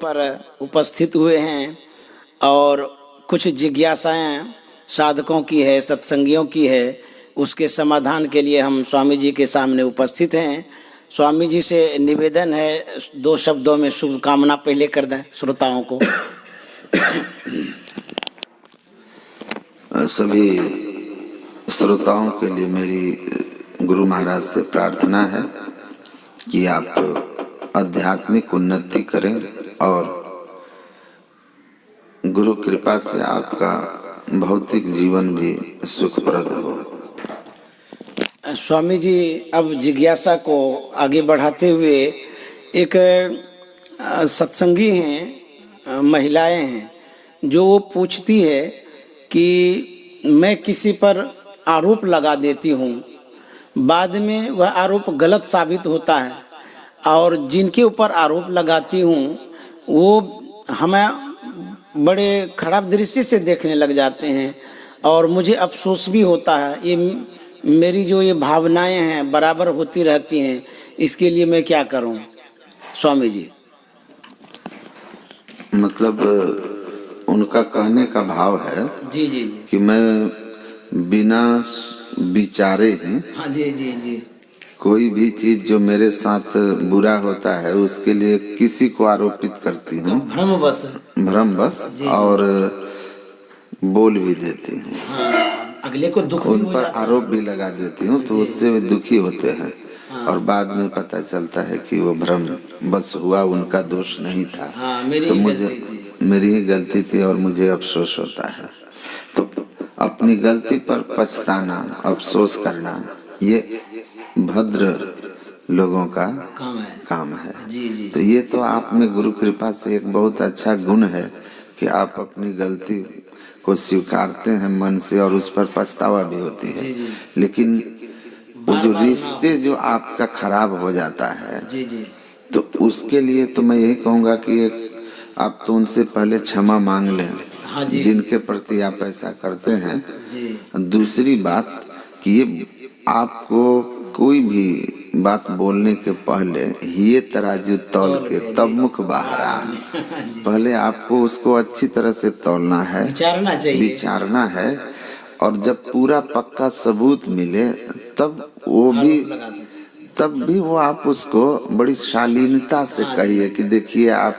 पर उपस्थित हुए हैं और कुछ जिज्ञासाएं साधकों की है, सत्संगियों की है, उसके समाधान के लिए हम स्वामी जी के सामने उपस्थित हैं। स्वामी जी से निवेदन है, 2 शब्दों में शुभकामना पहले कर दें श्रोताओं को। सभी श्रोताओं के लिए मेरी गुरु महाराज से प्रार्थना है कि आप आध्यात्मिक उन्नति करें और गुरु कृपा से आपका भौतिक जीवन भी सुखप्रद हो। स्वामी जी अब जिज्ञासा को आगे बढ़ाते हुए, एक सत्संगी हैं, महिलाएं हैं, जो वो पूछती है कि मैं किसी पर आरोप लगा देती हूँ, बाद में वह आरोप गलत साबित होता है और जिनके ऊपर आरोप लगाती हूँ वो हमें बड़े खराब दृष्टि से देखने लग जाते हैं और मुझे अफसोस भी होता है। ये मेरी जो ये भावनाएं हैं बराबर होती रहती हैं, इसके लिए मैं क्या करूं? स्वामी जी, मतलब उनका कहने का भाव है जी जी जी, कि मैं बिना विचारे ही हाँ जी जी जी, कोई भी चीज जो मेरे साथ बुरा होता है उसके लिए किसी को आरोपित करती हूँ, भ्रमवश, और बोल भी देती हूँ। हाँ, अगले को दुख उन पर आरोप भी लगा देती हूँ, तो उससे वे दुखी होते हैं और बाद में पता चलता है कि वो भ्रम बस हुआ, उनका दोष नहीं था। तो मेरी ही गलती थी और मुझे अफसोस होता है। तो अपनी गलती पर पछताना, अफसोस करना, ये भद्र लोगों का काम है। जी जी। तो ये तो आप में गुरु कृपा से एक बहुत अच्छा गुण है कि आप अपनी गलती को स्वीकारते हैं मन से और उस पर पछतावा भी होती है। लेकिन वो जो रिश्ते जो आपका खराब हो जाता है, तो उसके लिए तो मैं यही कहूँगा कि आप तो उनसे पहले क्षमा मांग लें, जिनके प्रति आप ऐसा करते हैं। दूसरी बात कि ये आपको कोई भी बात बोलने के पहले ये तराजू तौल के तब मुख बाहर आए। पहले आपको उसको अच्छी तरह से तौलना है, विचारना है, और जब पूरा पक्का सबूत मिले तब भी वो आप उसको बड़ी शालीनता से कहिए कि देखिए आप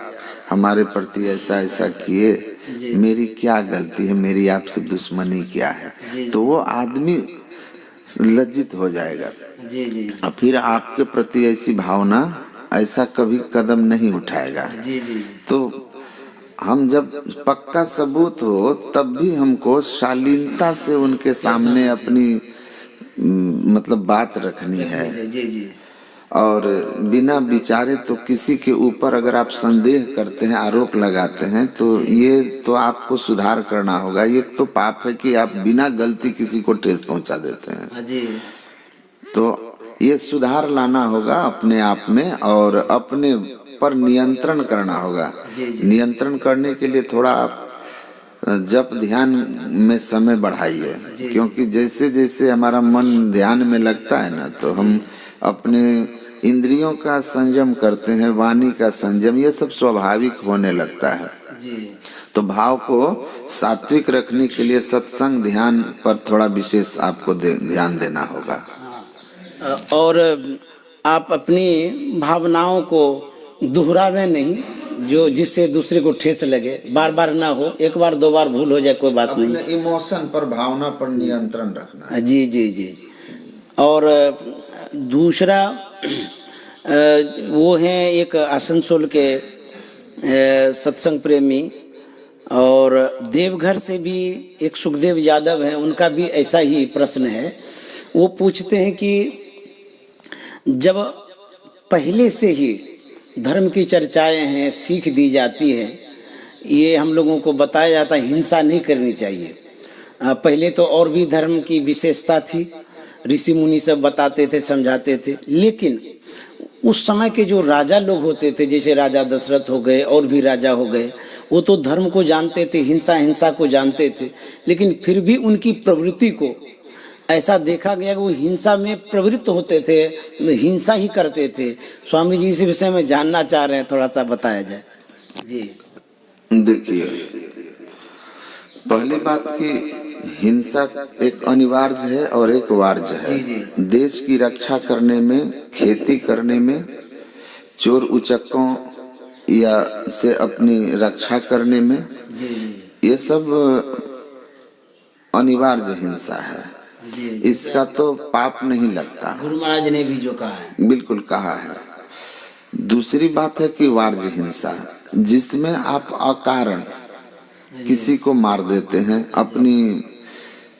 हमारे प्रति ऐसा ऐसा किए, मेरी क्या गलती है, मेरी आपसे दुश्मनी क्या है। तो वो आदमी लज्जित हो जाएगा और फिर आपके प्रति ऐसी भावना, ऐसा कभी कदम नहीं उठाएगा। तो हम जब पक्का सबूत हो तब भी हमको शालीनता से उनके सामने अपनी मतलब बात रखनी है। और बिना विचारे तो किसी के ऊपर अगर आप संदेह करते हैं, आरोप लगाते हैं, तो ये तो आपको सुधार करना होगा। ये तो पाप है कि आप बिना गलती किसी को ठेस पहुंचा देते हैं। तो ये सुधार लाना होगा अपने आप में और अपने पर नियंत्रण करना होगा। नियंत्रण करने के लिए थोड़ा आप जप ध्यान में समय बढ़ाइए, क्योंकि जैसे जैसे हमारा मन ध्यान में लगता है ना, तो हम अपने इंद्रियों का संयम करते हैं, वाणी का संयम, ये सब स्वाभाविक होने लगता है। तो भाव को सात्विक रखने के लिए सत्संग ध्यान पर थोड़ा विशेष आपको ध्यान देना होगा। और आप अपनी भावनाओं को दोहरावे नहीं, जो जिससे दूसरे को ठेस लगे, बार बार ना हो, एक बार 2 बार भूल हो जाए कोई बात नहीं। इमोशन पर, भावना पर नियंत्रण रखना है। जी जी जी। और दूसरा वो हैं एक आसनसोल के सत्संग प्रेमी, और देवघर से भी एक सुखदेव यादव हैं, उनका भी ऐसा ही प्रश्न है। वो पूछते हैं कि जब पहले से ही धर्म की चर्चाएं हैं, सीख दी जाती है, ये हम लोगों को बताया जाता है हिंसा नहीं करनी चाहिए। पहले तो और भी धर्म की विशेषता थी, ऋषि मुनि सब बताते थे, समझाते थे, लेकिन उस समय के जो राजा लोग होते थे, जैसे राजा दशरथ हो गए और भी राजा हो गए, वो तो धर्म को जानते थे, हिंसा को जानते थे, लेकिन फिर भी उनकी प्रवृत्ति को ऐसा देखा गया कि वो हिंसा में प्रवृत्त होते थे, हिंसा ही करते थे। स्वामी जी इस विषय में जानना चाह रहे हैं, थोड़ा सा बताया जाए। जी देखिए, पहली बात की हिंसा एक अनिवार्य है और एक वार्य है। जी। देश की रक्षा करने में, खेती करने में, चोर उचक्कों या से अपनी रक्षा करने में, जी ये सब अनिवार्य हिंसा है। जी। इसका तो पाप नहीं लगता। गुरु महाराज ने भी जो कहा है, बिल्कुल कहा है। दूसरी बात है कि वार्य हिंसा, जिसमें आप अकारण किसी को मार देते हैं अपनी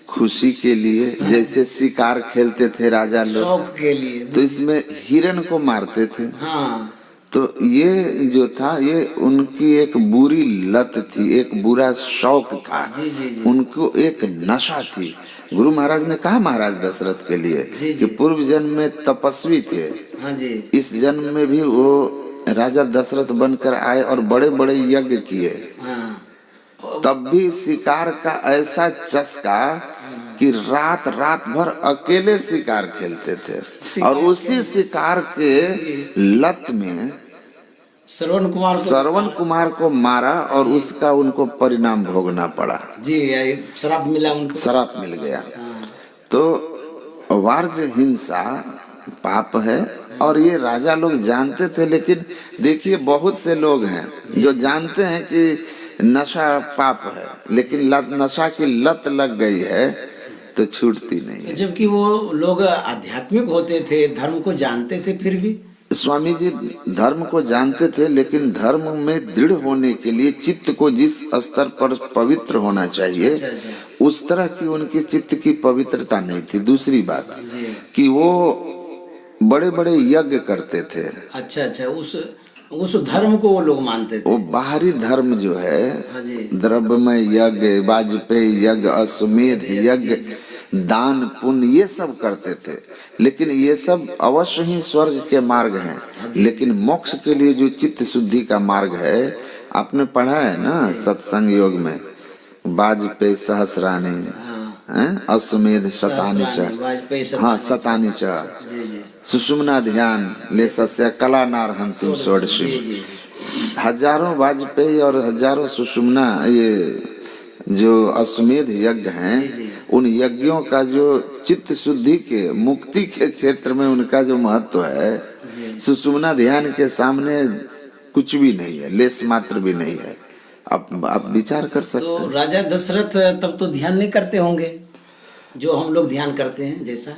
खुशी के लिए। जैसे शिकार खेलते थे राजा लोग, शौक के लिए। तो इसमें हिरण को मारते थे। हाँ तो ये जो था, ये उनकी एक बुरी लत थी, एक बुरा शौक था। जी। उनको एक नशा थी। गुरु महाराज ने कहा महाराज दशरथ के लिए जी। कि पूर्व जन्म में तपस्वी थे, हाँ जी। इस जन्म में भी वो राजा दशरथ बनकर आए और बड़े बड़े यज्ञ किए। हाँ तब भी शिकार का ऐसा चस्का कि रात रात भर अकेले शिकार खेलते थे और उसी शिकार के लत में श्रवण कुमार को मारा और उसका उनको परिणाम भोगना पड़ा। जी, शराब मिला उनको, शराब मिल गया। हाँ। तो वार्य हिंसा पाप है और ये राजा लोग जानते थे। लेकिन देखिए, बहुत से लोग हैं जो जानते हैं कि नशा पाप है, लेकिन नशा की लत लग गई है तो छूटती नहीं है। जबकि वो लोग आध्यात्मिक होते थे, धर्म को जानते थे, फिर भी स्वामी जी धर्म को जानते थे, लेकिन धर्म में दृढ़ होने के लिए चित्त को जिस स्तर पर पवित्र होना चाहिए, उस तरह की उनके चित्त की पवित्रता नहीं थी। दूसरी बात कि वो बड़े बड़े यज्ञ करते थे। अच्छा, उस धर्म को वो लोग मानते थे। वो बाहरी धर्म जो है, हाँ जी। द्रव्यमय यज्ञ, वाजपेयी यज्ञ, अश्वमेध यज्ञ, दान पुण्य, ये सब करते थे। लेकिन ये सब अवश्य ही स्वर्ग के मार्ग हैं, लेकिन मोक्ष के लिए जो चित्त शुद्धि का मार्ग है, आपने पढ़ा है ना सत्संग योग में, वाजपेयी सहस्राणी, अश्वमेध शतानि च, हाँ शतानि च, सुषुम्ना ध्यान ले सस्य कला नारहंतिम षोडशी। हजारों वाजपेयी और हजारों सुषुम्ना, ये जो अश्वमेध यज्ञ हैं, उन यज्ञों का जो चित्त शुद्धि के, मुक्ति के क्षेत्र में उनका जो महत्व है, सुषुम्ना ध्यान के सामने कुछ भी नहीं है, लेस मात्र भी नहीं है। आप विचार कर सकते हैं। तो राजा दशरथ तब तो ध्यान नहीं करते होंगे जो हम लोग ध्यान करते हैं, जैसा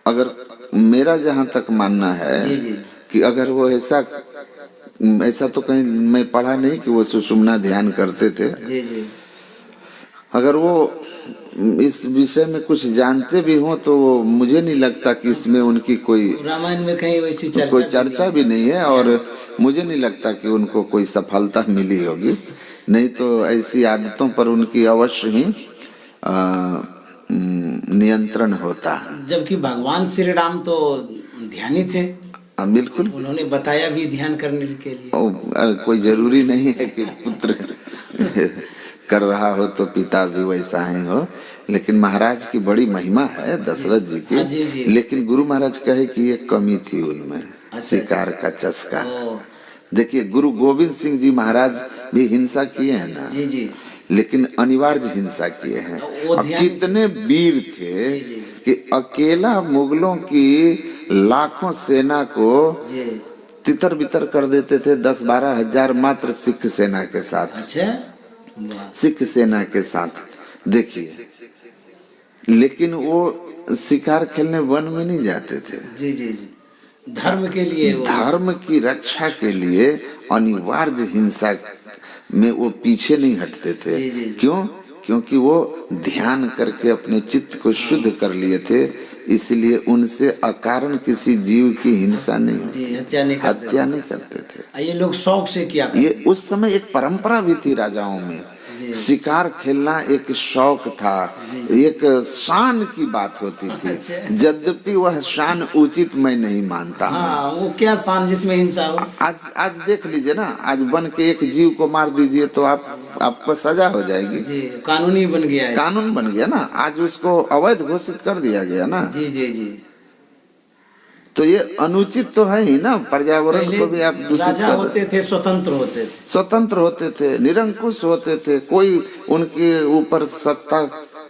अगर मेरा जहाँ तक मानना है जी। कि अगर वो ऐसा तो कहीं मैं पढ़ा नहीं कि वो सुषुम्ना ध्यान करते थे। जी। अगर वो इस विषय में कुछ जानते भी हो तो मुझे नहीं लगता कि इसमें उनकी कोई, रामायण में कहीं वैसी चर्चा भी नहीं है और मुझे नहीं लगता कि उनको कोई सफलता मिली होगी। नहीं तो ऐसी आदतों पर उनकी अवश्य ही नियंत्रण होता। जबकि भगवान श्री राम तो ध्यानी थे। बिल्कुल, उन्होंने बताया भी ध्यान करने के लिए। कोई जरूरी नहीं है कि पुत्र कर रहा हो तो पिता भी वैसा ही हो, लेकिन महाराज की बड़ी महिमा है दशरथ जी की। जी। लेकिन गुरु महाराज कहे कि ये कमी थी उनमें, शिकार का चस्का। देखिए, गुरु गोविंद सिंह जी महाराज भी हिंसा किए हैं ना जी। लेकिन अनिवार्य हिंसा किए हैं। अब कितने वीर थे कि अकेला मुगलों की लाखों सेना को तितर बितर कर देते थे, 10-12 हजार मात्र सिख सेना के साथ। अच्छा, सिख सेना के साथ देखिए। लेकिन वो शिकार खेलने वन में नहीं जाते थे। जी। धर्म के लिए, धर्म की रक्षा के लिए अनिवार्य हिंसा में वो पीछे नहीं हटते थे। जी। क्यों? क्योंकि वो ध्यान करके अपने चित्त को शुद्ध कर लिए थे, इसलिए उनसे अकारण किसी जीव की हिंसा नहीं, हत्या नहीं करते थे। ये लोग शौक से किया करते। ये उस समय एक परंपरा भी थी राजाओं में। शिकार खेलना एक शौक था, एक शान की बात होती थी। यद्यपि वह शान उचित मैं नहीं मानता। हाँ, वो क्या शान जिसमें हिंसा हो। आज देख लीजिए ना, आज बन के एक जीव को मार दीजिए तो आपको सजा हो जाएगी। जी, कानूनी बन गया है। कानून बन गया ना, आज उसको अवैध घोषित कर दिया गया ना। जी। तो ये अनुचित तो है ही ना, पर्यावरण पहले को भी आप दूषित राजा कर होते थे, स्वतंत्र होते थे। स्वतंत्र होते थे, निरंकुश होते थे, कोई उनके ऊपर सत्ता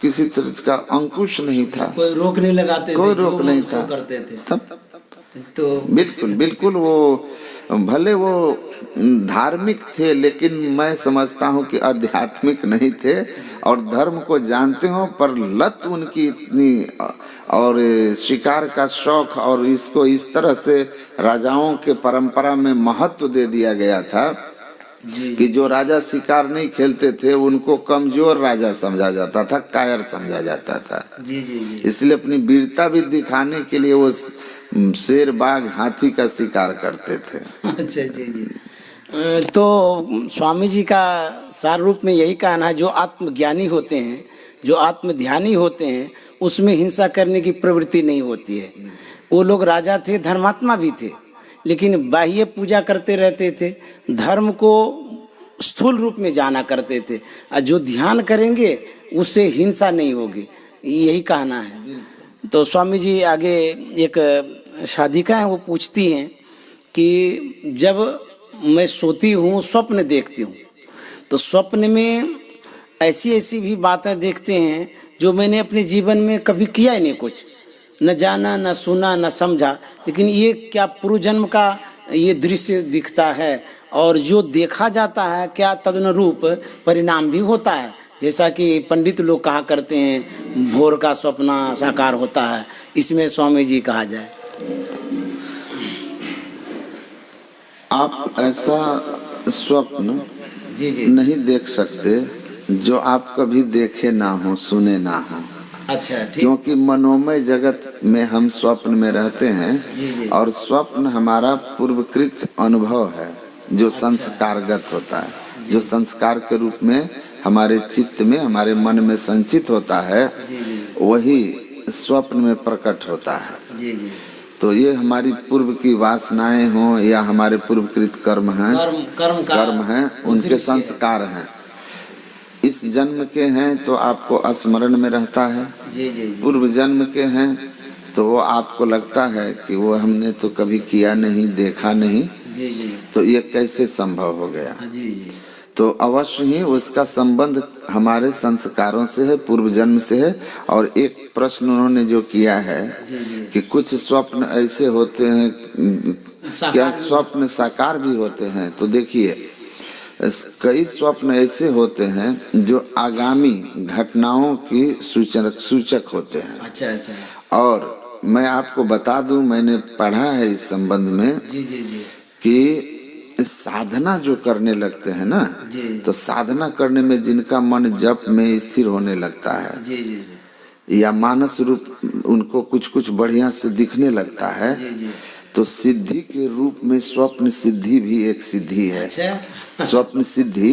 किसी तरह का अंकुश नहीं था, कोई रोक नहीं लगाते कोई थे, जो रोक नहीं मन सो था। करते थे। तब तो बिल्कुल बिल्कुल वो भले वो धार्मिक थे, लेकिन मैं समझता हूँ कि आध्यात्मिक नहीं थे और धर्म को जानते हो, पर लत उनकी इतनी और शिकार का शौक, और इसको इस तरह से राजाओं के परंपरा में महत्व दे दिया गया था जी कि जो राजा शिकार नहीं खेलते थे उनको कमजोर राजा समझा जाता था, कायर समझा जाता था। जी जी जी इसलिए अपनी वीरता भी दिखाने के लिए वो शेर, बाघ, हाथी का शिकार करते थे। अच्छा जी जी। तो स्वामी जी का सार रूप में यही कहना है, जो आत्मज्ञानी होते हैं, जो आत्मध्यानी होते हैं, उसमें हिंसा करने की प्रवृत्ति नहीं होती है। वो लोग राजा थे, धर्मात्मा भी थे, लेकिन बाह्य पूजा करते रहते थे, धर्म को स्थूल रूप में जाना करते थे। और जो ध्यान करेंगे उससे हिंसा नहीं होगी, यही कहना है। तो स्वामी जी आगे एक साधिका है, वो पूछती हैं कि जब मैं सोती हूँ, स्वप्न देखती हूँ, तो स्वप्न में ऐसी ऐसी भी बातें देखते हैं जो मैंने अपने जीवन में कभी किया ही नहीं, कुछ न जाना, न सुना, न समझा, लेकिन ये क्या पूर्व जन्म का ये दृश्य दिखता है, और जो देखा जाता है क्या तदनुरूप परिणाम भी होता है। जैसा कि पंडित लोग कहा करते हैं, भोर का स्वप्न साकार होता है, इसमें स्वामी जी कहा जाए। आप ऐसा स्वप्न जी जी। नहीं देख सकते जो आप कभी देखे ना हो, सुने ना हो, अच्छा ठीक। क्योंकि मनोमय जगत में हम स्वप्न में रहते हैं। जी जी। और स्वप्न हमारा पूर्वकृत अनुभव है जो संस्कारगत होता है, जो संस्कार के रूप में हमारे चित्त में, हमारे मन में संचित होता है, जी जी वही स्वप्न में प्रकट होता है। जी जी। तो ये हमारी पूर्व की वासनाएं हों या हमारे पूर्वकृत कर्म हैं, कर्म हैं, उनके दृश्य है। संस्कार हैं। इस जन्म के हैं तो आपको स्मरण में रहता है, जी जी जी पूर्व जन्म के हैं तो वो आपको लगता है कि वो हमने तो कभी किया नहीं, देखा नहीं, जी जी तो ये कैसे संभव हो गया। जी जी तो अवश्य ही उसका संबंध हमारे संस्कारों से है, पूर्व जन्म से है। और एक प्रश्न उन्होंने जो किया है जी जी। कि कुछ स्वप्न ऐसे होते हैं, क्या स्वप्न साकार भी होते हैं? तो देखिए, कई स्वप्न ऐसे होते हैं जो आगामी घटनाओं की सूचक होते हैं। अच्छा अच्छा। और मैं आपको बता दूं, मैंने पढ़ा है इस संबंध में जी जी जी कि साधना जो करने लगते हैं ना, जी तो साधना करने में जिनका मन जप में स्थिर होने लगता है, जी जी जी या मानस रूप उनको कुछ कुछ बढ़िया से दिखने लगता है, जी जी। तो सिद्धि के रूप में स्वप्न सिद्धि भी एक सिद्धि है। अच्छा। स्वप्न सिद्धि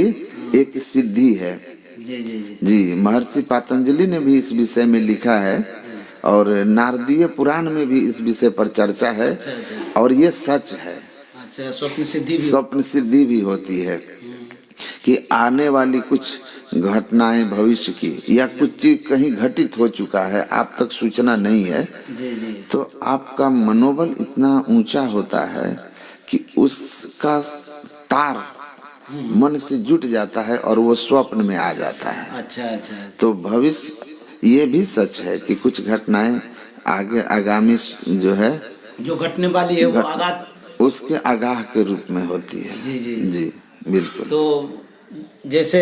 एक सिद्धि है। जी जी जी जी, महर्षि पातंजलि ने भी इस विषय में लिखा है और नारदीय पुराण में भी इस विषय पर चर्चा है। अच्छा अच्छा। और ये सच है, अच्छा, स्वप्न सिद्धि भी। स्वप्न सिद्धि भी होती है कि आने वाली कुछ घटनाएं भविष्य की, या कुछ चीज कहीं घटित हो चुका है, आप तक सूचना नहीं है, जी जी तो आपका मनोबल इतना ऊंचा होता है कि उसका तार मन से जुट जाता है और वो स्वप्न में आ जाता है। अच्छा अच्छा। तो भविष्य ये भी सच है कि कुछ घटनाएं आगे आगामी जो है, जो घटने वाली है वो घट- आगाह, उसके आगाह के रूप में होती है। जी जी जी बिल्कुल। तो जैसे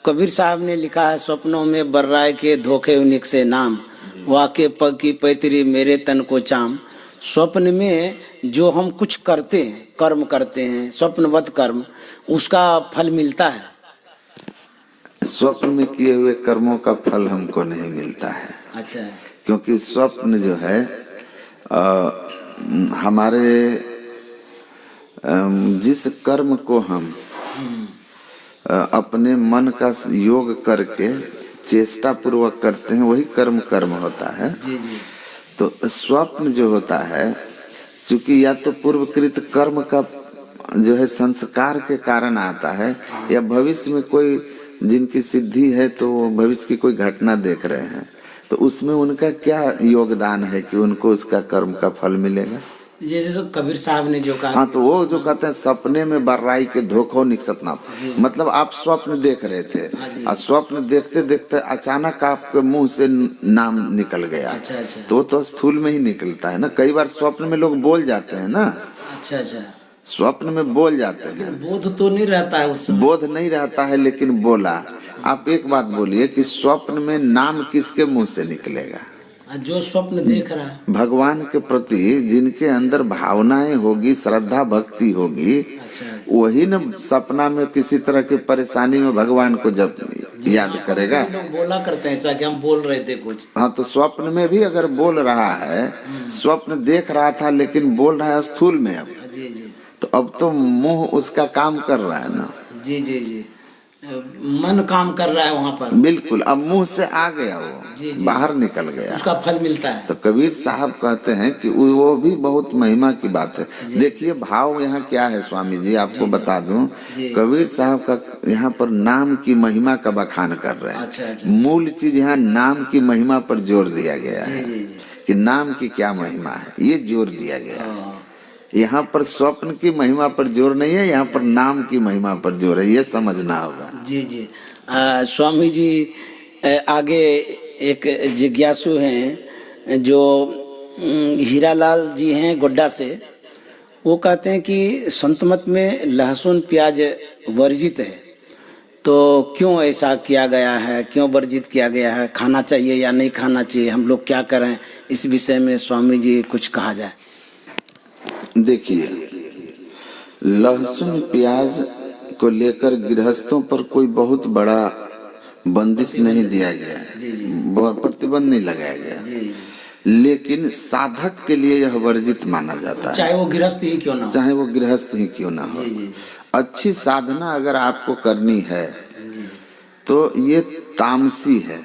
कबीर साहब ने लिखा है, स्वप्नों में बर्राए के धोखे उनिक से नाम, वाके पग की पैतरी मेरे तन को चाम। स्वप्न में जो हम कुछ करते हैं, कर्म करते हैं, स्वप्नवत कर्म, उसका फल मिलता है। स्वप्न में किए हुए कर्मों का फल हमको नहीं मिलता है। अच्छा। क्योंकि स्वप्न जो है हमारे जिस कर्म को हम अपने मन का योग करके चेष्टा पूर्वक करते हैं, वही कर्म होता है। जी जी। तो स्वप्न जो होता है, चूंकि या तो पूर्वकृत कर्म का जो है संस्कार के कारण आता है, या भविष्य में कोई जिनकी सिद्धि है तो वो भविष्य की कोई घटना देख रहे हैं, तो उसमें उनका क्या योगदान है कि उनको उसका कर्म का फल मिलेगा? जैसे तो कबीर साहब ने जो कहा हाँ, तो वो जो कहते हैं सपने में बर्राई के धोखो निकसत नाम, मतलब आप स्वप्न देख रहे थे और स्वप्न देखते देखते अचानक आपके मुंह से नाम निकल गया। अच्छा अच्छा तो स्थूल में ही निकलता है ना। कई बार स्वप्न में लोग बोल जाते हैं ना, अच्छा अच्छा, स्वप्न में बोल जाते हैं, बोध तो नहीं रहता है उस समय। बोध नहीं रहता है लेकिन बोला। आप एक बात बोलिए कि स्वप्न में नाम किसके मुंह से निकलेगा? जो स्वप्न देख रहा है। भगवान के प्रति जिनके अंदर भावनाएं होगी, श्रद्धा भक्ति होगी, अच्छा वही न सपना में किसी तरह की परेशानी में भगवान को जब याद करेगा। लोग बोला करते हैं ऐसा कि हम बोल रहे थे कुछ। हाँ, तो स्वप्न में भी अगर बोल रहा है, स्वप्न देख रहा था लेकिन बोल रहा है स्थूल में अब, जी जी तो अब तो मुंह उसका काम कर रहा है ना। जी जी जी, मन काम कर रहा है वहाँ पर। बिल्कुल, अब मुंह से आ गया, जी, वो जी। बाहर निकल गया, उसका फल मिलता है। तो कबीर साहब कहते हैं कि वो भी बहुत महिमा की बात है। देखिए भाव यहाँ क्या है स्वामी जी, आपको बता दूं, कबीर साहब का यहाँ पर नाम की महिमा का बखान कर रहे हैं। अच्छा अच्छा, मूल चीज यहाँ नाम की महिमा पर जोर दिया गया है जी जी, कि नाम की क्या महिमा है, ये जोर दिया गया है। हाँ, यहाँ पर स्वप्न की महिमा पर जोर नहीं है, यहाँ पर नाम की महिमा पर जोर है, ये समझना होगा। जी जी। स्वामी जी आगे एक जिज्ञासु हैं जो हीरालाल जी हैं गोड्डा से। वो कहते हैं कि संत मत में लहसुन प्याज वर्जित है, तो क्यों ऐसा किया गया है, क्यों वर्जित किया गया है, खाना चाहिए या नहीं खाना चाहिए, हम लोग क्या करें, इस विषय में स्वामी जी कुछ कहा जाए। देखिए, लहसुन प्याज को लेकर गृहस्थों पर कोई बहुत बड़ा बंदिश नहीं दिया गया है, प्रतिबंध नहीं लगाया गया, लेकिन साधक के लिए यह वर्जित माना जाता है, चाहे वो गृहस्थ ही क्यों ना हो। चाहे वो गृहस्थ ही क्यों ना हो। अच्छी साधना अगर आपको करनी है तो ये तामसी है,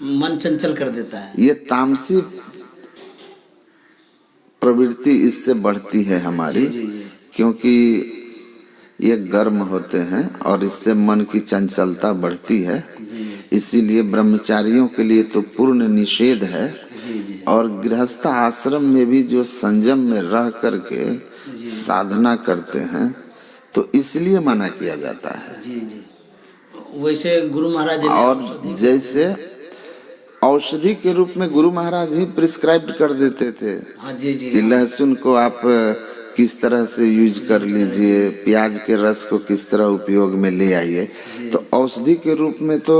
मन चंचल कर देता है। ये तामसी प्रवृत्ति इससे बढ़ती है हमारी, क्योंकि ये गर्म होते हैं और इससे मन की चंचलता बढ़ती है। इसीलिए ब्रह्मचारियों के लिए तो पूर्ण निषेध है, और गृहस्थ आश्रम में भी जो संयम में रह करके साधना करते हैं तो इसलिए मना किया जाता है। जी जी, वैसे गुरु महाराज ने और जैसे औषधि के रूप में गुरु महाराज ही प्रिस्क्राइब कर देते थे। हाँ जी जी, कि लहसुन को आप किस तरह से यूज कर लीजिए, प्याज के रस को किस तरह उपयोग में ले आइए। तो औषधि के रूप में तो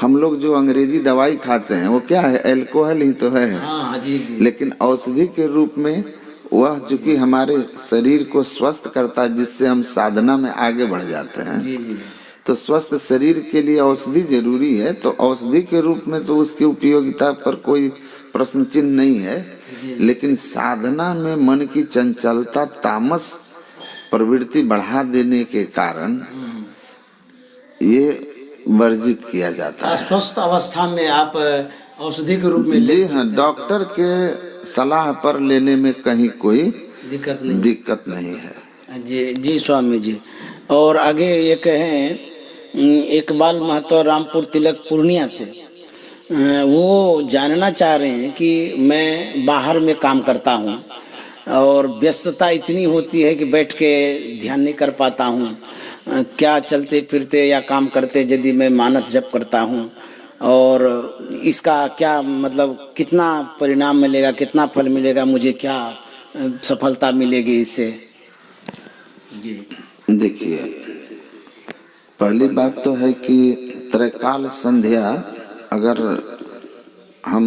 हम लोग जो अंग्रेजी दवाई खाते हैं वो क्या है, अल्कोहल ही तो है। हाँ जी जी, लेकिन औषधि के रूप में वह चूंकि हमारे शरीर को स्वस्थ करता है, जिससे हम साधना में आगे बढ़ जाते हैं। जी जी, तो स्वस्थ शरीर के लिए औषधि जरूरी है, तो औषधि के रूप में तो उसकी उपयोगिता पर कोई प्रश्न चिन्ह नहीं है। लेकिन साधना में मन की चंचलता, तामस प्रवृत्ति बढ़ा देने के कारण ये वर्जित किया जाता है। स्वस्थ अवस्था में आप औषधि के रूप में ले जी सकते हाँ, हैं। डॉक्टर के सलाह पर लेने में कहीं कोई दिक्कत नहीं है। जी जी स्वामी जी। और आगे ये कहें, इकबाल महतो रामपुर तिलक पूर्णिया से, वो जानना चाह रहे हैं कि मैं बाहर में काम करता हूँ और व्यस्तता इतनी होती है कि बैठ के ध्यान नहीं कर पाता हूँ, क्या चलते फिरते या काम करते यदि मैं मानस जप करता हूँ, और इसका क्या मतलब, कितना परिणाम मिलेगा, कितना फल मिलेगा, मुझे क्या सफलता मिलेगी इससे। जी देखिए, पहली बात तो है कि त्रैकाल संध्या अगर हम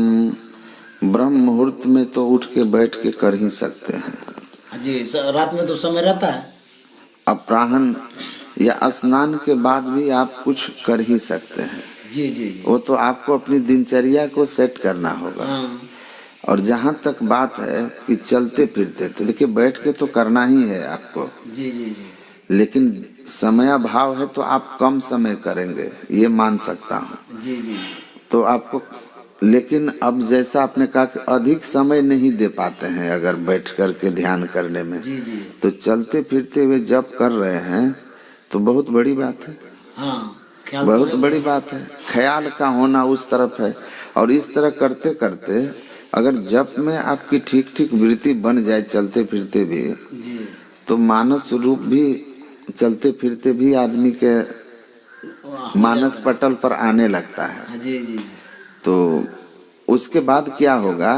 ब्रह्म मुहूर्त में तो उठ के बैठ के कर ही सकते हैं। जी, रात में तो समय रहता है। अपराह्न या स्नान के बाद भी आप कुछ कर ही सकते हैं। जी जी जी, वो तो आपको अपनी दिनचर्या को सेट करना होगा। हाँ। और जहाँ तक बात है कि चलते फिरते, तो देखिए बैठ के तो करना ही है आपको। जी जी जी, लेकिन समयाभाव है तो आप कम समय करेंगे, ये मान सकता हूँ। जी जी, तो आपको, लेकिन अब जैसा आपने कहा कि अधिक समय नहीं दे पाते हैं अगर बैठ कर के ध्यान करने में, जी जी, तो चलते फिरते हुए जब कर रहे हैं तो बहुत बड़ी बात है। हाँ। ख्याल बहुत बड़ी बात है। ख्याल का होना उस तरफ है। और इस तरह करते करते अगर जप में आपकी ठीक ठीक वृत्ति बन जाए चलते फिरते भी, जी तो मानस रूप भी चलते फिरते भी आदमी के वाह, मानस पटल पर आने लगता है। हाँ, जी जी तो उसके बाद क्या होगा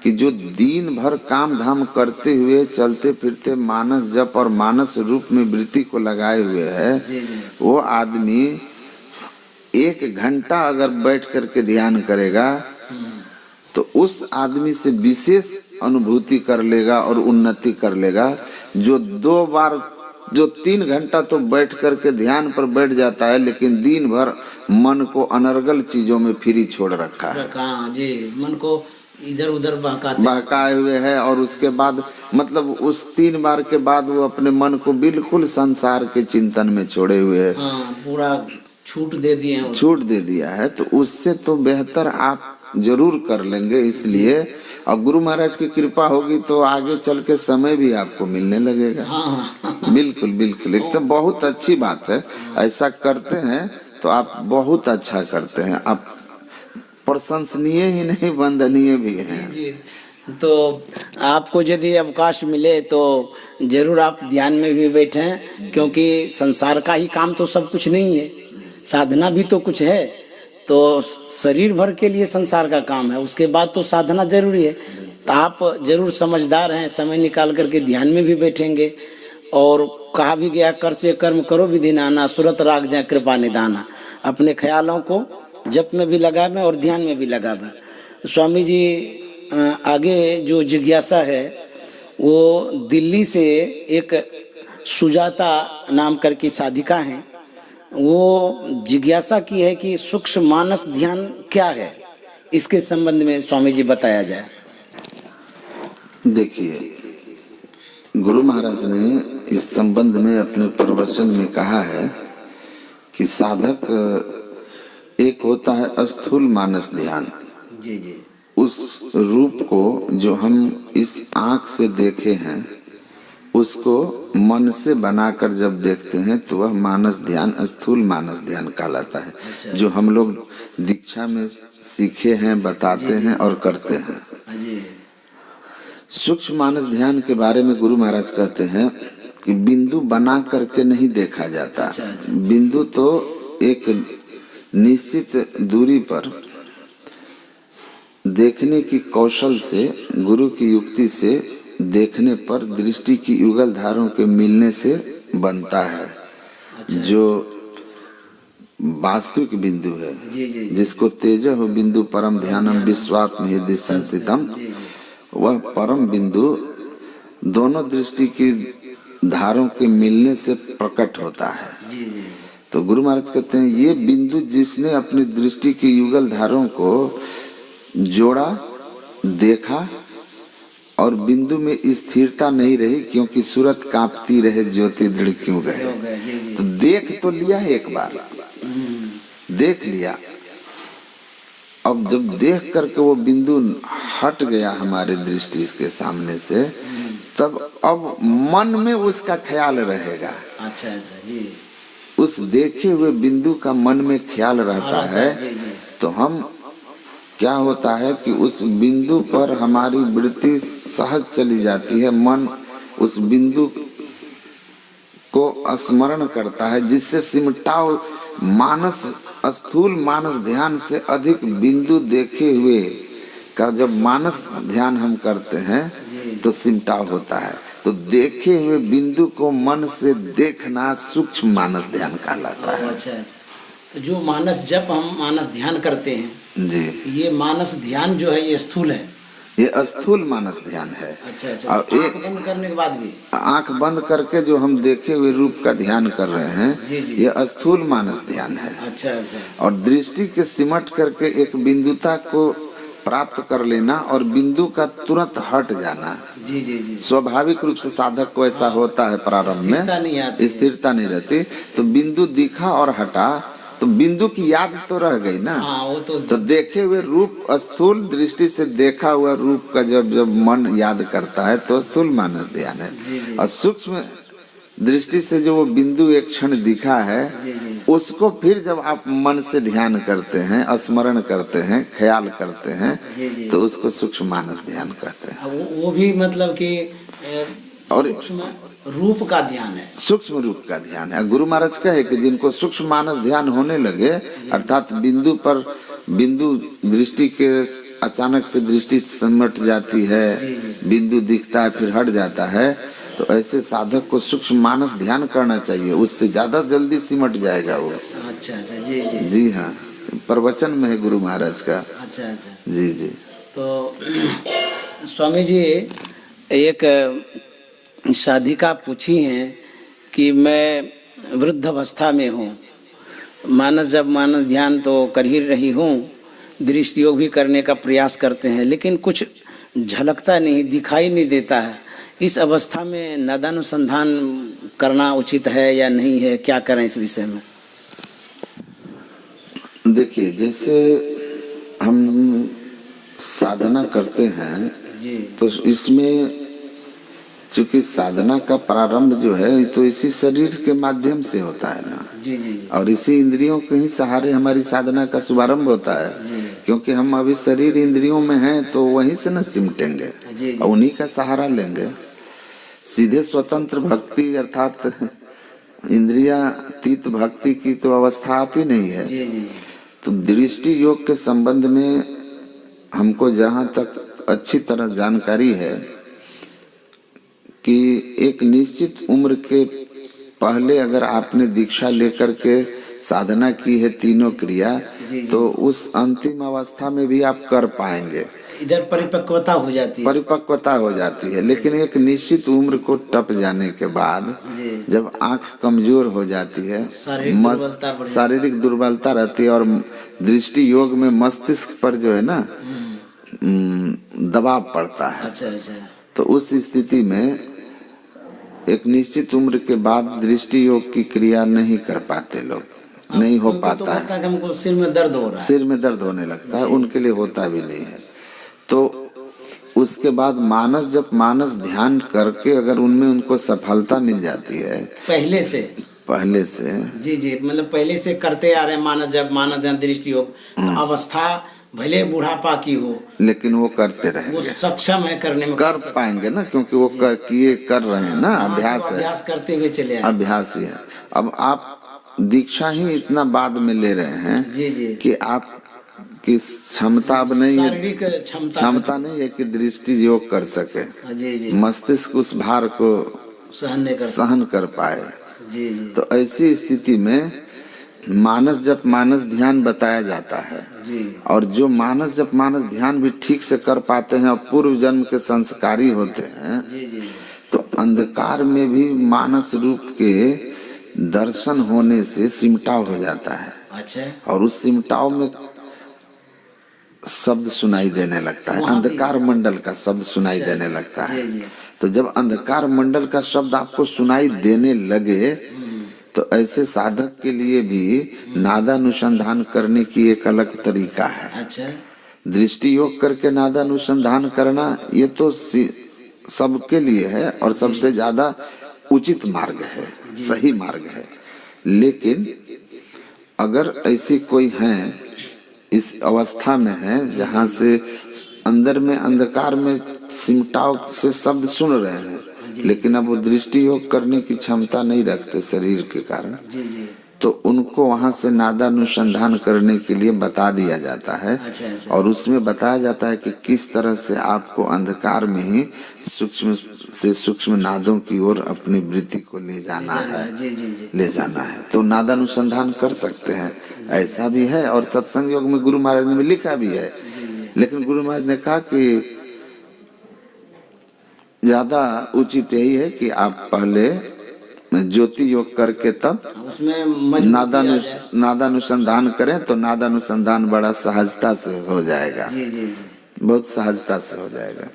कि जो दिन भर काम धाम करते हुए चलते फिरते मानस जप और मानस रूप में वृत्ति को लगाए हुए है, जी जी वो आदमी 1 घंटा अगर बैठ करके ध्यान करेगा तो उस आदमी से विशेष अनुभूति कर लेगा और उन्नति कर लेगा। जो 2 बार जो 3 घंटा तो बैठ करके ध्यान पर बैठ जाता है, लेकिन दिन भर मन को अनर्गल चीजों में फ्री छोड़ रखा है, हाँ जी, मन को इधर उधर बहकाए हुए है। और उसके बाद मतलब उस 3 बार के बाद वो अपने मन को बिल्कुल संसार के चिंतन में छोड़े हुए है, हाँ, पूरा छूट दे दिए हैं, छूट दे दिया है। तो उससे तो बेहतर आप जरूर कर लेंगे। इसलिए और गुरु महाराज की कृपा होगी तो आगे चल के समय भी आपको मिलने लगेगा। हाँ बिल्कुल बिल्कुल, एक तो बहुत अच्छी बात है। ऐसा करते हैं तो आप बहुत अच्छा करते हैं। आप प्रशंसनीय ही नहीं वंदनीय भी हैं। जी। तो आपको यदि अवकाश मिले तो जरूर आप ध्यान में भी बैठें, क्योंकि संसार का ही काम तो सब कुछ नहीं है, साधना भी तो कुछ है। तो शरीर भर के लिए संसार का काम है, उसके बाद तो साधना जरूरी है। तो आप जरूर समझदार हैं, समय निकाल करके ध्यान में भी बैठेंगे। और कहा भी गया, कर से कर्म करो विधि नाना, सुरत राग जाए कृपा निदाना। अपने ख्यालों को जप में भी लगावें और ध्यान में भी लगावें। स्वामी जी आगे जो जिज्ञासा है वो दिल्ली से एक सुजाता नाम करके साधिका हैं, वो जिज्ञासा की है कि सूक्ष्म मानस ध्यान क्या है, इसके संबंध में स्वामी जी बताया जाए। देखिए, गुरु महाराज ने इस संबंध में अपने प्रवचन में कहा है कि साधक एक होता है स्थूल मानस ध्यान। जी जी। उस रूप को जो हम इस आँख से देखे हैं उसको मन से बनाकर जब देखते हैं तो वह मानस ध्यान स्थूल मानस ध्यान कहलाता है। अच्छा। जो हम लोग दीक्षा में सीखे हैं, बताते हैं और करते हैं। जी। सूक्ष्म मानस ध्यान के बारे में गुरु महाराज कहते हैं कि बिंदु बना करके नहीं देखा जाता। अच्छा। बिंदु तो एक निश्चित दूरी पर देखने की कौशल से, गुरु की युक्ति से देखने पर दृष्टि की युगल धारों के मिलने से बनता है। अच्छा। जो वास्तविक बिंदु है, जी जी। जिसको तेजः बिंदु परम ध्यानम विश्वात्म हृदय संस्थितम, वह परम बिंदु दोनों दृष्टि की धारों के मिलने से प्रकट होता है। जी जी। तो गुरु महाराज कहते हैं ये बिंदु जिसने अपनी दृष्टि की युगल धारों को जोड़ा, देखा और बिंदु में स्थिरता नहीं रही, क्योंकि सूरत कांपती रहे ज्योति दृढ़ क्यों गए। तो देख तो लिया एक बार, देख लिया। अब जब देख करके वो बिंदु हट गया हमारे दृष्टि के सामने से, तब अब मन में उसका ख्याल रहेगा। अच्छा अच्छा जी। उस देखे हुए बिंदु का मन में ख्याल रहता है। तो हम क्या होता है कि उस बिंदु पर हमारी वृत्ति सहज चली जाती है। मन उस बिंदु को स्मरण करता है, जिससे सिमटाओ मानस, स्थूल मानस ध्यान से अधिक बिंदु देखे हुए का जब मानस ध्यान हम करते हैं तो सिमटाव होता है। तो देखे हुए बिंदु को मन से देखना सूक्ष्म मानस ध्यान कहलाता है। अच्छा अच्छा। तो जो मानस जब हम मानस ध्यान करते हैं जी, ये मानस ध्यान जो है ये स्थूल है, ये स्थूल मानस ध्यान है। अच्छा अच्छा। और आँख बंद करने के बाद भी, आंख बंद करके जो हम देखे हुए रूप का ध्यान कर रहे हैं, जी जी। ये स्थूल मानस ध्यान है। अच्छा अच्छा। और दृष्टि के सिमट करके एक बिंदुता को प्राप्त कर लेना और बिंदु का तुरंत हट जाना। जी जी जी। स्वाभाविक रूप से साधक को ऐसा होता है, प्रारंभ स्थिरता नहीं में आती, स्थिरता नहीं रहती। तो बिंदु दिखा और हटा तो बिंदु की याद तो रह गई ना। हाँ, वो तो देखे हुए रूप, स्थूल दृष्टि से देखा हुआ रूप का जब जब मन याद करता है तो स्थूल मानस ध्यान है। जी जी। और सूक्ष्म दृष्टि से जो वो बिंदु एक क्षण दिखा है, जी जी उसको फिर जब आप मन से ध्यान करते हैं, स्मरण करते हैं, ख्याल करते हैं, जी जी। तो उसको सूक्ष्म मानस ध्यान कहते हैं। अब वो भी मतलब कि और सूक्ष्म रूप का ध्यान है। सूक्ष्म रूप का ध्यान है। गुरु महाराज कहे कि जिनको सूक्ष्म मानस ध्यान होने लगे, अर्थात बिंदु पर बिंदु दृष्टि के अचानक से दृष्टि सिमट जाती है, बिंदु दिखता है फिर हट जाता है, तो ऐसे साधक को सूक्ष्म मानस ध्यान करना चाहिए, उससे ज्यादा जल्दी सिमट जाएगा वो। अच्छा अच्छा जी जी जी हाँ, प्रवचन में है गुरु महाराज का। अच्छा अच्छा। जी जी। तो स्वामी जी, एक साधिका पूछी हैं कि मैं वृद्ध अवस्था में हूँ, जब मानस ध्यान तो कर ही रही हूँ, दृष्टि योग भी करने का प्रयास करते हैं, लेकिन कुछ झलकता नहीं, दिखाई नहीं देता है। इस अवस्था में नादानुसंधान करना उचित है या नहीं है, क्या करें इस विषय में? देखिए, जैसे हम साधना करते हैं जी तो इसमें चूंकि साधना का प्रारंभ जो है तो इसी शरीर के माध्यम से होता है ना, जी जी जी और इसी इंद्रियों के ही सहारे हमारी साधना का शुभारंभ होता है। क्योंकि हम अभी शरीर इंद्रियों में हैं तो वहीं से न सिमटेंगे, जी और उन्हीं का सहारा लेंगे। सीधे स्वतंत्र भक्ति अर्थात इंद्रियातीत भक्ति की तो अवस्था आती नहीं है। जी जी तो दृष्टि योग के संबंध में हमको जहाँ तक अच्छी तरह जानकारी है कि एक निश्चित उम्र के पहले अगर आपने दीक्षा लेकर के साधना की है तीनों क्रिया, तो उस अंतिम अवस्था में भी आप कर पाएंगे, इधर परिपक्वता हो जाती है। परिपक्वता हो जाती है। लेकिन एक निश्चित उम्र को टप जाने के बाद जब आंख कमजोर हो जाती है, शारीरिक दुर्बलता रहती है, और दृष्टि योग में मस्तिष्क पर जो है ना दबाव पड़ता है। अच्छा अच्छा। तो उस स्थिति में एक निश्चित उम्र के बाद दृष्टि योग की क्रिया नहीं कर पाते लोग, नहीं हो पाता है। कि हमको सिर में दर्द हो रहा है, सिर में दर्द होने लगता है, उनके लिए होता भी नहीं है। तो उसके बाद मानस ध्यान करके अगर उनमें उनको सफलता मिल जाती है पहले से जी जी, मतलब पहले से करते आ रहे मानस ध्यान दृष्टि योग, तो अवस्था भले बुढ़ापा की हो, लेकिन वो करते रहेंगे, वो सक्षम है करने में, कर पाएंगे ना, क्योंकि वो कर रहे हैं ना, अभ्यास करते हुए चले आए, अभ्यास ही है। अब आप दीक्षा ही इतना बाद में ले रहे हैं जी जी कि आप की क्षमता अब नहीं है, शारीरिक क्षमता नहीं है कि दृष्टि योग कर सके, जी जी, मस्तिष्क उस भार को सहन कर पाए। जी जी। तो ऐसी स्थिति में मानस ध्यान बताया जाता है जी। और जो मानस ध्यान भी ठीक से कर पाते हैं और पूर्व जन्म के संस्कारी होते हैं, जी जी, तो अंधकार में भी मानस रूप के दर्शन होने से सिमटाव हो जाता है। अच्छा। और उस सिमटाव में शब्द सुनाई देने लगता है, अंधकार मंडल का शब्द सुनाई देने लगता है। तो जब अंधकार मंडल का शब्द आपको सुनाई देने लगे, तो ऐसे साधक के लिए भी नादानुसंधान करने की एक अलग तरीका है। अच्छा। दृष्टि योग करके नादानुसंधान करना ये तो सबके लिए है और सबसे ज्यादा उचित मार्ग है, सही मार्ग है। लेकिन अगर ऐसी कोई है, इस अवस्था में है जहाँ से अंदर में अंधकार में सिमटाव से शब्द सुन रहे हैं, लेकिन अब वो दृष्टि योग करने की क्षमता नहीं रखते शरीर के कारण, तो उनको वहां से नादानुसंधान करने के लिए बता दिया जाता है। अच्छा। और उसमें बताया जाता है कि किस तरह से आपको अंधकार में ही सूक्ष्म से सूक्ष्म नादों की ओर अपनी वृत्ति को ले जाना है, ले जाना है। तो नादानुसंधान कर सकते हैं, ऐसा भी है। और सत्संग योग में गुरु महाराज ने भी लिखा भी है, लेकिन गुरु महाराज ने कहा कि ज्यादा उचित यही है कि आप पहले ज्योति योग करके तब उसमें नादानुसंधान करें, तो नादानुसंधान बड़ा सहजता से हो जाएगा। बहुत सहजता से हो जाएगा।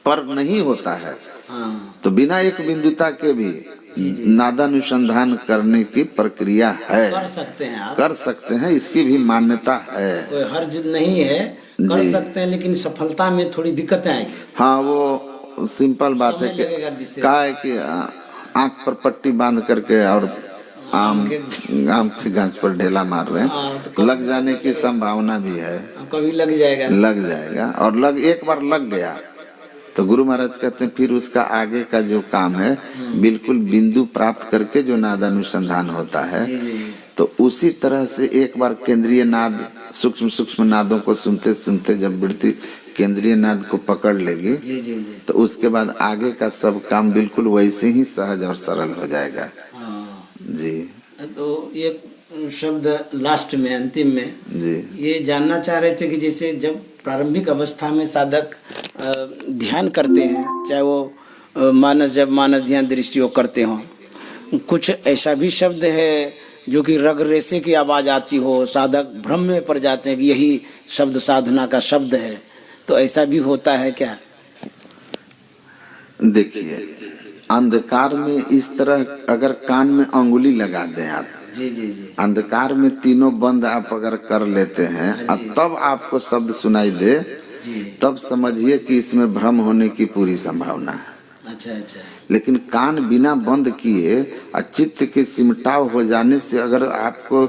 पर नहीं होता है तो बिना एक बिंदुता के भी नादानुसंधान करने की प्रक्रिया है, कर सकते हैं, इसकी भी मान्यता है, कोई हर्ज नहीं है, कर सकते हैं। लेकिन सफलता में थोड़ी दिक्कतें आएंगी। हाँ, वो सिंपल बात है कि आंख पर पट्टी बांध करके और आम के गाछ पर ढेला मार रहे हैं, लग जाने की संभावना भी है, कभी लग जाएगा। और एक बार लग गया तो गुरु महाराज कहते हैं फिर उसका आगे का जो काम है बिल्कुल बिंदु प्राप्त करके जो नाद अनुसंधान होता है, तो उसी तरह से एक बार केंद्रीय नाद सूक्ष्म सूक्ष्म नादों को सुनते सुनते जब वृत्ति केंद्रीय नाद को पकड़ लेगी तो उसके बाद आगे का सब काम बिल्कुल वैसे ही सहज और सरल हो जाएगा। जी। तो ये शब्द लास्ट में अंतिम में जी ये जानना चाह रहे थे कि जैसे जब प्रारंभिक अवस्था में साधक ध्यान करते हैं, चाहे वो मानस ध्यान दृष्टि करते हों, कुछ ऐसा भी शब्द है जो कि रग रेसे की आवाज़ आती हो, साधक भ्रम में पड़ जाते हैं कि यही शब्द साधना का शब्द है, तो ऐसा भी होता है क्या? देखिए, अंधकार में इस तरह अगर कान में अंगुली लगा दें आप, जी, अंधकार में तीनों बंद आप अगर कर लेते हैं और तब आपको शब्द सुनाई दे, तब समझिए कि इसमें भ्रम होने की पूरी संभावना है। अच्छा। लेकिन कान बिना बंद किए और चित्त के सिमटाव हो जाने से अगर आपको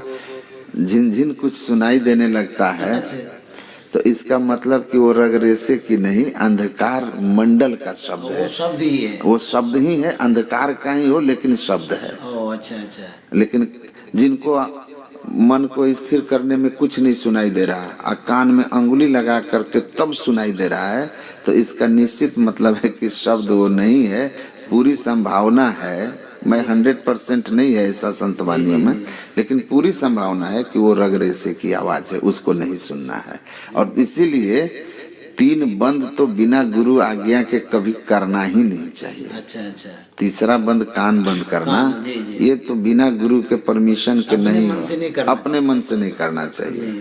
झिनझिन कुछ सुनाई देने लगता है, तो इसका मतलब कि वो रग रेसे की नहीं, अंधकार मंडल का शब्द है। वो शब्द ही है, अंधकार का ही हो लेकिन शब्द है। अच्छा। लेकिन जिनको मन को स्थिर करने में कुछ नहीं सुनाई दे रहा और कान में अंगुली लगा करके तब सुनाई दे रहा है, तो इसका निश्चित मतलब है कि शब्द वो नहीं है। पूरी संभावना है, मैं 100% नहीं है ऐसा संतवानियों में, लेकिन पूरी संभावना है कि वो रग रेसे की आवाज है, उसको नहीं सुनना है। और इसीलिए तीन बंद तो बिना गुरु आज्ञा के कभी करना ही नहीं चाहिए। अच्छा। तीसरा बंद कान बंद करना, ये तो बिना गुरु के परमिशन के नहीं, अपने मन से नहीं करना चाहिए।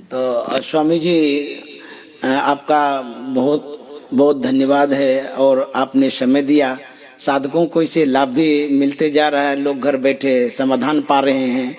तो स्वामी जी आपका बहुत बहुत धन्यवाद है, और आपने समय दिया। साधकों को इससे लाभ भी मिलते जा रहा है, लोग घर बैठे समाधान पा रहे हैं।